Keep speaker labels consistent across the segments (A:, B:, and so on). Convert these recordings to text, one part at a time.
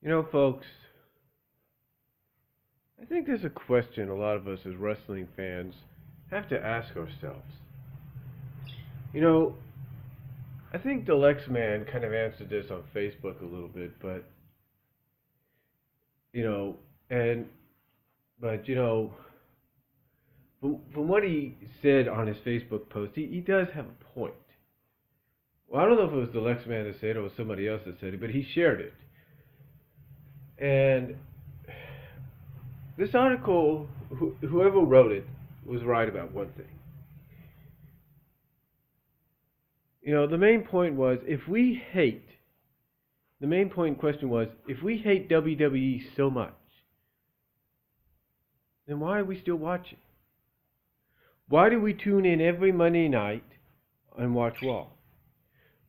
A: You know, folks, I think there's a question a lot of us as wrestling fans have to ask ourselves. You know, I think the Lex Man kind of answered this on Facebook a little bit, but you know, and but you know, from what he said on his Facebook post, he does have a point. Well, I don't know if it was the Lex Man that said it or it was somebody else that said it, but he shared it. And this article, whoever wrote it, was right about one thing. You know, the main point in question was, if we hate WWE so much, then why are we still watching? Why do we tune in every Monday night and watch Raw?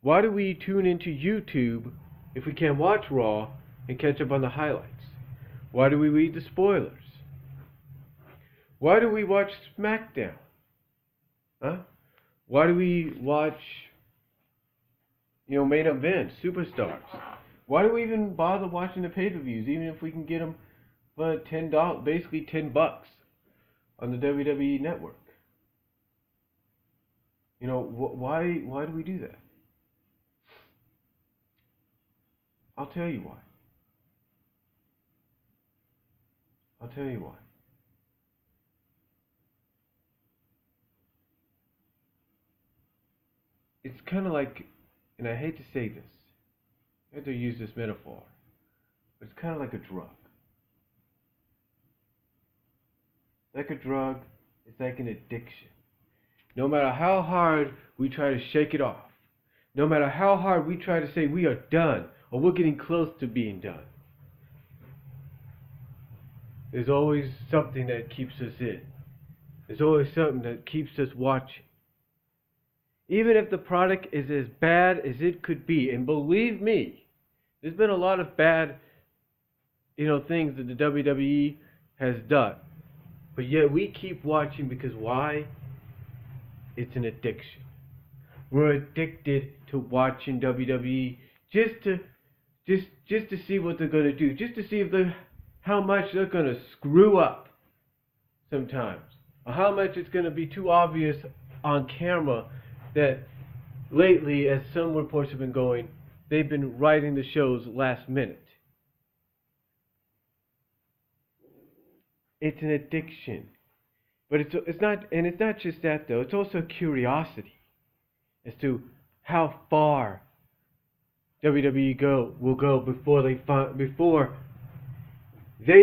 A: Why do we tune into YouTube if we can't watch Raw and catch up on the highlights? Why do we read the spoilers? Why do we watch SmackDown? Huh? Why do we watch, main events, superstars? Why do we even bother watching the pay-per-views, even if we can get them for $10, basically $10 on the WWE network? Why do we do that? I'll tell you why. I'll tell you why. It's kind of like, and I hate to say this, I hate to use this metaphor, but it's kind of like a drug. Like a drug, it's like an addiction. No matter how hard we try to shake it off, no matter how hard we try to say we are done or we're getting close to being done, there's always something that keeps us in. There's always something that keeps us watching. Even if the product is as bad as it could be, and believe me, there's been a lot of bad, things that the WWE has done. But yet we keep watching because why? It's an addiction. We're addicted to watching WWE just to see what they're gonna do, just to see how much they're gonna screw up sometimes, or how much it's gonna be too obvious on camera that lately, as some reports have been going, they've been writing the shows last minute. It's an addiction. But it's not just that though. It's also curiosity as to how far WWE will go before they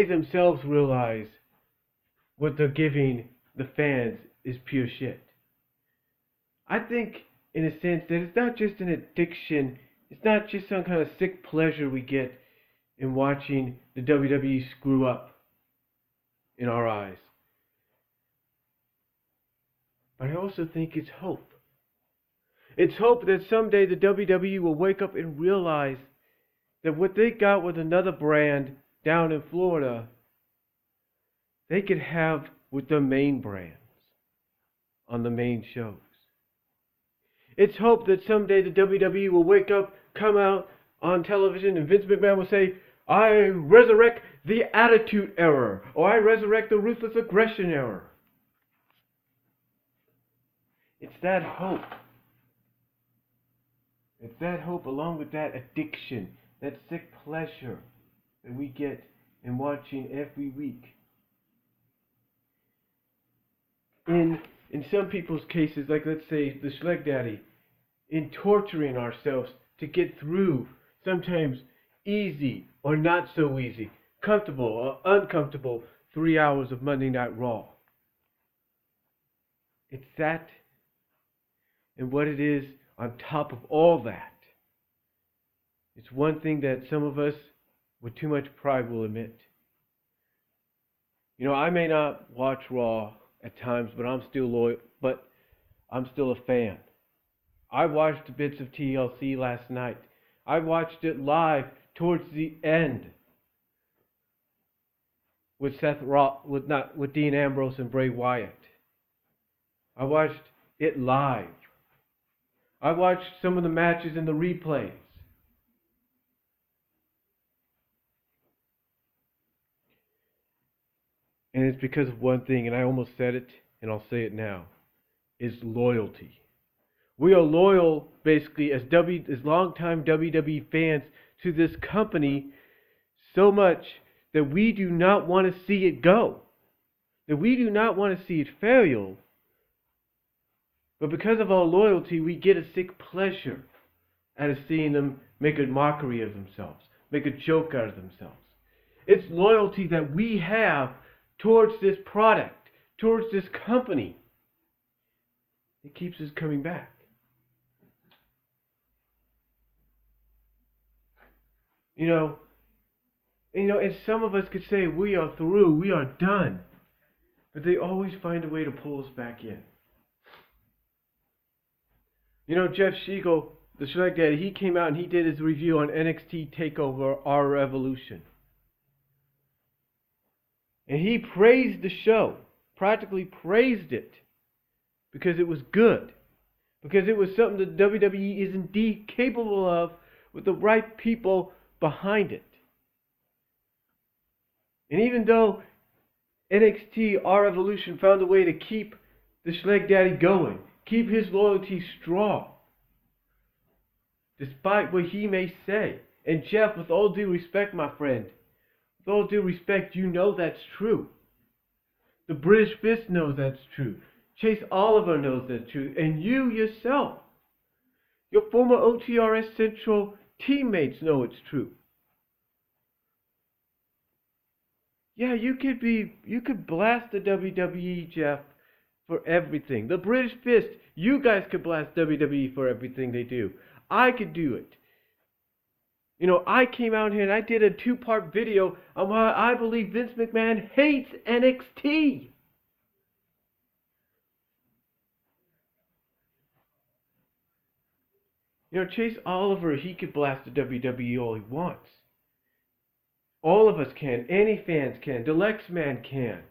A: themselves realize what they're giving the fans is pure shit. I think, in a sense, that it's not just an addiction. It's not just some kind of sick pleasure we get in watching the WWE screw up in our eyes. But I also think it's hope. It's hope that someday the WWE will wake up and realize that what they got with another brand down in Florida, they could have with their main brands on the main shows. It's hope that someday the WWE will wake up, come out on television, and Vince McMahon will say, I resurrect the Attitude Era, or I resurrect the Ruthless Aggression Era. It's that hope. It's that hope along with that addiction, that sick pleasure that we get in watching every week. In some people's cases, like let's say the Schleg Daddy, in torturing ourselves to get through sometimes easy or not so easy, comfortable or uncomfortable 3 hours of Monday Night Raw. It's that and what it is on top of all that. It's one thing that some of us with too much pride will admit. I may not watch Raw at times, but I'm still loyal, but I'm still a fan. I watched bits of TLC last night. I watched it live towards the end with with Dean Ambrose and Bray Wyatt. I watched it live. I watched some of the matches in the replays. And it's because of one thing, and I almost said it, and I'll say it now, is loyalty. We are loyal, basically, as longtime WWE fans to this company so much that we do not want to see it go. That we do not want to see it fail. But because of our loyalty, we get a sick pleasure out of seeing them make a mockery of themselves, make a joke out of themselves. It's loyalty that we have towards this product, towards this company. It keeps us coming back. And some of us could say we are through, we are done. But they always find a way to pull us back in. Jeff Siegel, the Schleg Daddy, he came out and he did his review on NXT TakeOver Our Revolution. And he praised the show, practically praised it, because it was good. Because it was something that WWE is indeed capable of with the right people behind it. And even though NXT Our Revolution found a way to keep the Schleg Daddy going, keep his loyalty strong, despite what he may say. And Jeff, with all due respect, my friend, with all due respect, you know that's true. The British Fist knows that's true. Chase Oliver knows that's true. And you yourself, your former OTRS Central teammates know it's true. Yeah, you could blast the WWE, Jeff, for everything. The British Fist, you guys could blast WWE for everything they do. I could do it. I came out here and I did a 2-part video on why I believe Vince McMahon hates NXT. Chase Oliver, he could blast the WWE all he wants. All of us can. Any fans can. Deluxe Man can.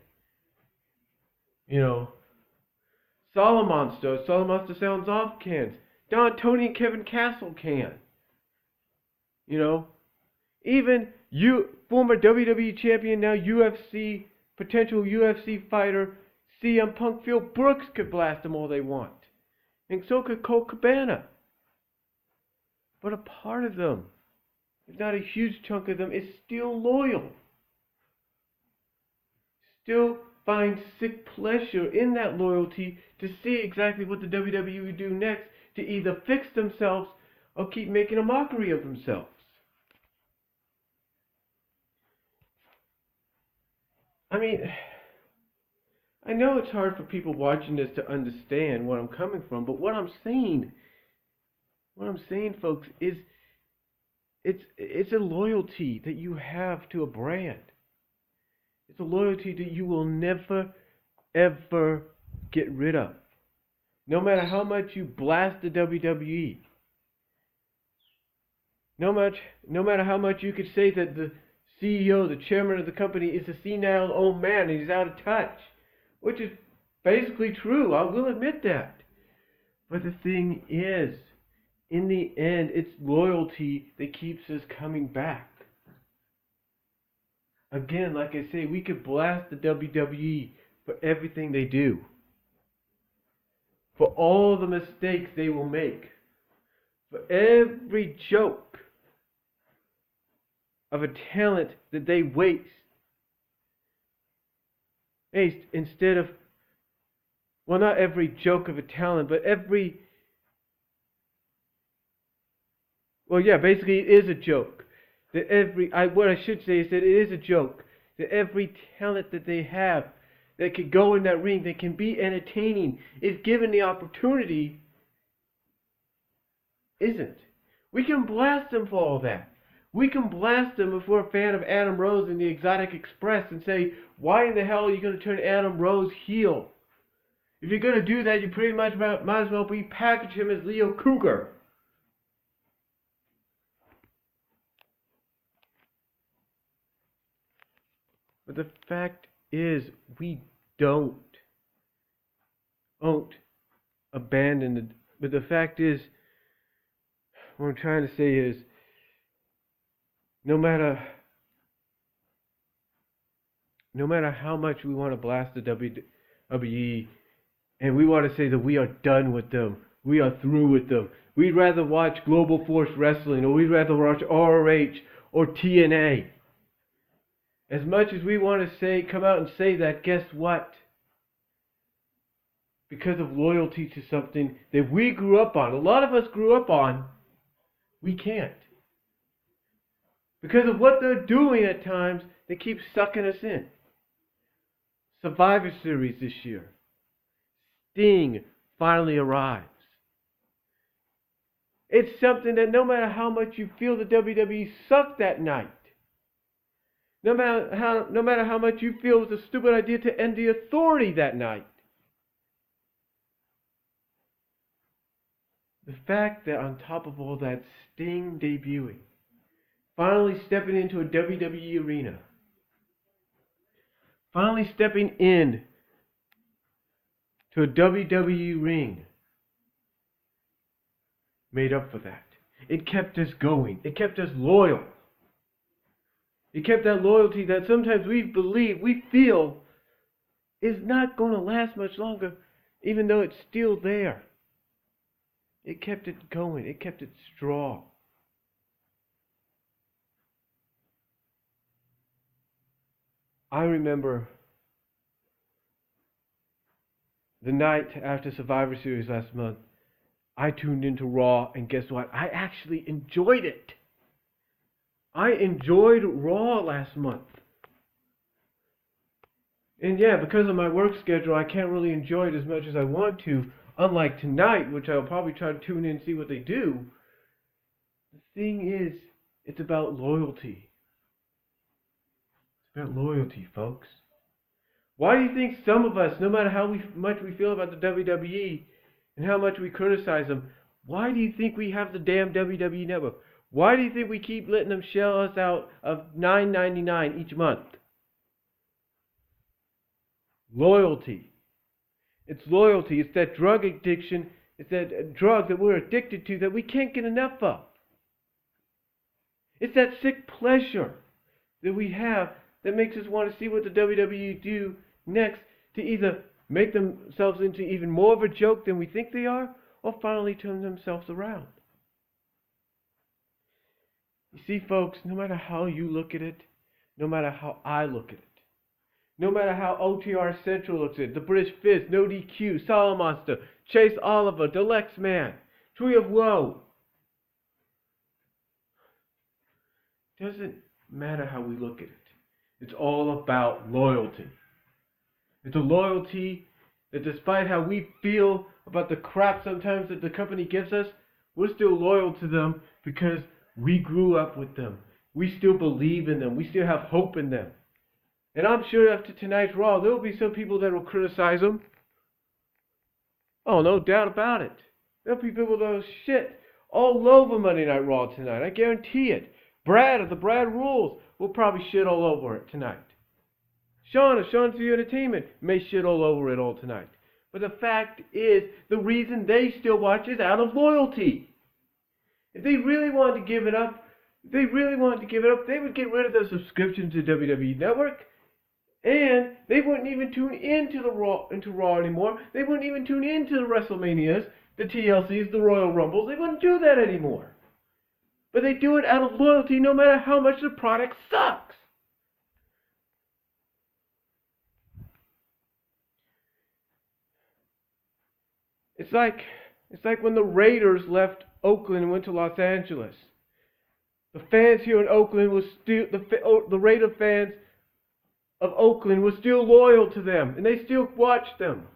A: Solomonster Sounds Off can. Don Tony and Kevin Castle can. Even you, former WWE champion, now potential UFC fighter, CM Punk, Phil Brooks could blast them all they want. And so could Colt Cabana. But a part of them, if not a huge chunk of them, is still loyal. Still find sick pleasure in that loyalty to see exactly what the WWE would do next to either fix themselves or keep making a mockery of themselves. I mean, I know it's hard for people watching this to understand where I'm coming from, but what I'm saying, folks, is it's a loyalty that you have to a brand. It's a loyalty that you will never, ever get rid of. No matter how much you blast the WWE. No matter how much you could say that the CEO, the chairman of the company, is a senile old man and he's out of touch. Which is basically true, I will admit that. But the thing is, in the end, it's loyalty that keeps us coming back. Again, like I say, we could blast the WWE for everything they do. For all the mistakes they will make. For every joke of a talent that they waste. Instead of, well, not every joke of a talent, but every, well, yeah, basically it is a joke. That what I should say is that it is a joke. That every talent that they have that could go in that ring, that can be entertaining, if given the opportunity, isn't. We can blast them for all that. We can blast them if we're a fan of Adam Rose and the Exotic Express and say, why in the hell are you going to turn Adam Rose heel? If you're going to do that, you pretty much might as well repackage him as Leo Cougar. But the fact is, we don't abandon it. But the fact is, what I'm trying to say is, no matter no matter how much we want to blast the WWE and we want to say that we are done with them, we are through with them, we'd rather watch Global Force Wrestling, or we'd rather watch ROH or TNA. As much as we want to say, come out and say that, guess what? Because of loyalty to something that we grew up on, a lot of us grew up on, we can't. Because of what they're doing at times, they keep sucking us in. Survivor Series this year. Sting finally arrives. It's something that no matter how much you feel the WWE sucked that night, no matter how much you feel it was a stupid idea to end the Authority that night, the fact that on top of all that, Sting debuting, finally stepping into a WWE arena, finally stepping in to a WWE ring, made up for that. It kept us going. It kept us loyal. It kept that loyalty that sometimes we feel is not going to last much longer, even though it's still there. It kept it going. It kept it strong. I remember the night after Survivor Series last month, I tuned into Raw, and guess what? I actually enjoyed it. I enjoyed Raw last month. And yeah, because of my work schedule, I can't really enjoy it as much as I want to, unlike tonight, which I'll probably try to tune in and see what they do. The thing is, it's about loyalty. It's about loyalty, folks. Why do you think some of us, no matter how much we feel about the WWE and how much we criticize them, why do you think we have the damn WWE Network? Why do you think we keep letting them shell us out of $9.99 each month? Loyalty. It's loyalty. It's that drug addiction. It's that drug that we're addicted to that we can't get enough of. It's that sick pleasure that we have that makes us want to see what the WWE do next to either make themselves into even more of a joke than we think they are, or finally turn themselves around. You see, folks, no matter how you look at it, no matter how I look at it, no matter how OTR Central looks at it, the British Fizz, No DQ, Solid Monster, Chase Oliver, Deluxe Man, Tree of Woe, doesn't matter how we look at it. It's all about loyalty. It's a loyalty that despite how we feel about the crap sometimes that the company gives us, we're still loyal to them because we grew up with them. We still believe in them. We still have hope in them. And I'm sure after tonight's Raw, there will be some people that will criticize them. Oh, no doubt about it. There'll be people that will shit all over Monday Night Raw tonight. I guarantee it. Brad of the Brad Rules will probably shit all over it tonight. Sean of Sean's View Entertainment may shit all over it all tonight. But the fact is, the reason they still watch is out of loyalty. If they really wanted to give it up, they would get rid of their subscription to WWE Network. And they wouldn't even tune into Raw anymore. They wouldn't even tune into the WrestleManias, the TLCs, the Royal Rumbles. They wouldn't do that anymore. But they do it out of loyalty no matter how much the product sucks. It's like when the Raiders left Oakland and went to Los Angeles. The fans here in Oakland were still the Raider fans of Oakland were still loyal to them, and they still watched them.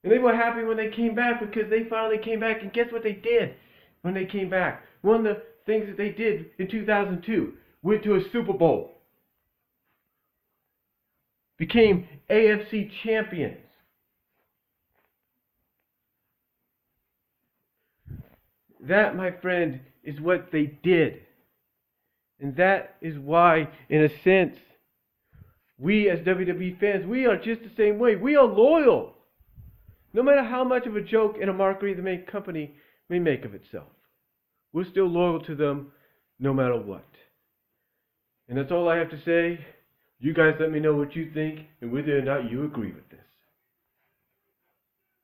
A: And they were happy when they came back because they finally came back. And guess what they did when they came back? One of the things that they did in 2002, went to a Super Bowl, became AFC champions. That, my friend, is what they did. And that is why, in a sense, we as WWE fans, we are just the same way. We are loyal. No matter how much of a joke and a mockery the main company may make of itself. We're still loyal to them no matter what. And that's all I have to say. You guys let me know what you think and whether or not you agree with it.